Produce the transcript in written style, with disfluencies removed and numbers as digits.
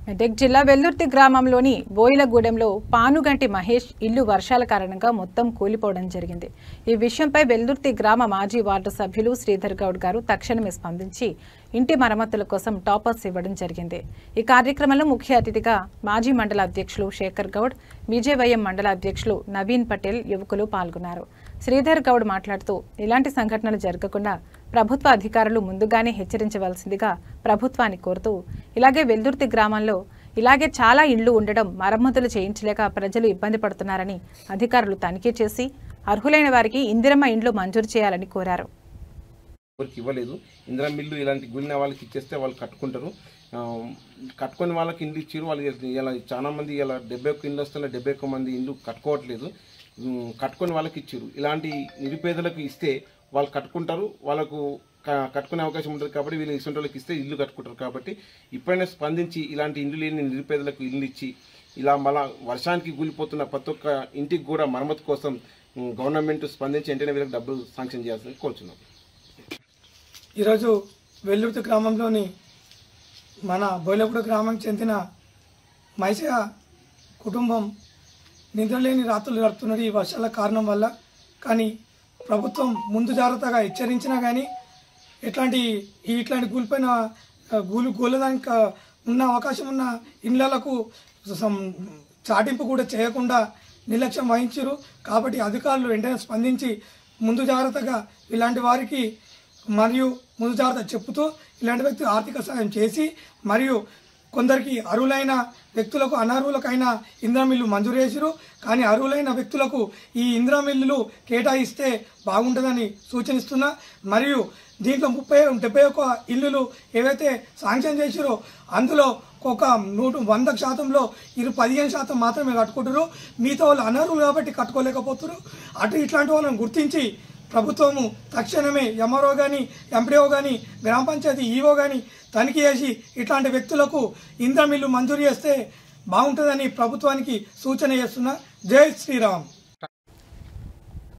మెదక్ జిల్లా వెల్దుర్తి గ్రామంలోని బోయిలగూడెంలో పానుగంటి మహేష్ ఇల్లు వర్షాల కారణంగా మొత్తం కూలిపోవడం జరిగింది. ఈ విషయంపై వెల్దుర్తి గ్రామ మాజీ వార్డు సభ్యులు శ్రీధర్ గౌడ్ గారు తక్షణమే స్పందించి ఇంటి మరమ్మతుల కోసం టాపర్స్ ఇవ్వడం జరిగింది. ఈ కార్యక్రమంలో ముఖ్య అతిథిగా మాజీ మండల అధ్యక్షులు శేఖర్ గౌడ్, బీజేవైఎం మండల అధ్యక్షులు నవీన్ పటేల్ యువకులు పాల్గొన్నారు. శ్రీధర్ గౌడ్ మాట్లాడుతూ ఇలాంటి సంఘటనలు జరగకుండా ప్రభుత్వ అధికారులు ముందుగానే హెచ్చరించవలసిందిగా ప్రభుత్వాన్ని కోరుతూ, ఇలాగే వెల్దుర్తి గ్రామంలో ఇలాగే చాలా ఇళ్లు ఉండడం మరమ్మతులు చేయించలేక ప్రజలు ఇబ్బంది పడుతున్నారని అధికారులు తనిఖీ చేసి అర్హులైన వారికి ఇందిరమ్మ ఇండ్లు మంజూరు చేయాలని కోరారు. ఇవ్వలేదు ఇందిరమ్మ ఇల్లు ఇలాంటి గులిన వాళ్ళకి ఇచ్చేస్తే వాళ్ళు కట్టుకుంటారు. కట్టుకుని వాళ్ళకి ఇండ్లు ఇచ్చారు. వాళ్ళు ఇలా చాలా మంది ఇలా 71 ఇండ్లు వస్తున్న 71 మంది ఇండ్లు కట్టుకోవట్లేదు. కట్టుకుని వాళ్ళకి ఇచ్చారు. ఇలాంటి నిరుపేదలకు ఇస్తే వాళ్ళు కట్టుకుంటారు. వాళ్ళకు కట్టుకునే అవకాశం ఉంటుంది కాబట్టి వీళ్ళు ఇటువంటి వాళ్ళకి ఇస్తే ఇల్లు కట్టుకుంటారు. కాబట్టి ఇప్పుడైనా స్పందించి ఇలాంటి ఇల్లు లేని నిరుపేదలకు ఇల్లు ఇచ్చి ఇలా మళ్ళా వర్షానికి కూలిపోతున్న ప్రతి ఒక్క ఇంటికి కూడా మరమ్మతు కోసం గవర్నమెంట్ స్పందించి వెంటనే వీళ్ళకి డబ్బులు శాంక్షన్ చేయాల్సింది కోరుచున్నాం. ఈరోజు వెల్లుర్తి గ్రామంలోని మన బోయిలగూడ గ్రామానికి చెందిన మైసయ్య కుటుంబం నిద్రలేని రాత్రులు గడుపుతున్నది ఈ వర్షాల కారణం వల్ల. కానీ ప్రభుత్వం ముందు జాగ్రత్తగా హెచ్చరించినా కానీ ఇట్లాంటి కూలిపోయిన గూలదానికి ఉన్న అవకాశం ఉన్న ఇళ్లకు చాటింపు కూడా చేయకుండా నిర్లక్ష్యం వహించారు. కాబట్టి అధికారులు వెంటనే స్పందించి ముందు జాగ్రత్తగా ఇలాంటి వారికి మరియు ముందు జాగ్రత్త చెప్పుతూ ఇలాంటి వ్యక్తులు ఆర్థిక సహాయం చేసి మరియు కొందరికి అర్హులైన వ్యక్తులకు అనర్హులకైనా ఇందిరమ్మ ఇల్లు మంజూరు చేసిరు. కానీ అర్హులైన వ్యక్తులకు ఈ ఇందిరమ్మ ఇల్లులు కేటాయిస్తే బాగుంటుందని సూచనిస్తున్నా. మరియు దీంట్లో 71 ఇల్లులు ఏవైతే శాంక్షన్ చేసిరో అందులో ఒక 100%లో 15% మాత్రమే కట్టుకుంటారు. మిగతా వాళ్ళు అనర్హులు కాబట్టి కట్టుకోలేకపోతున్నారు. ఇట్లాంటి వాళ్ళని గుర్తించి ప్రభుత్వము తక్షణమే ఎంఆర్ఓ కానీ ఎంపీడీఓ కానీ గ్రామ పంచాయతీ ఈఓ కానీ తనిఖీ చేసి ఇట్లాంటి వ్యక్తులకు ఇందిరమ్మ ఇల్లు మంజూరు చేస్తే బాగుంటుందని ప్రభుత్వానికి సూచన చేస్తున్నా. జై శ్రీరామ్.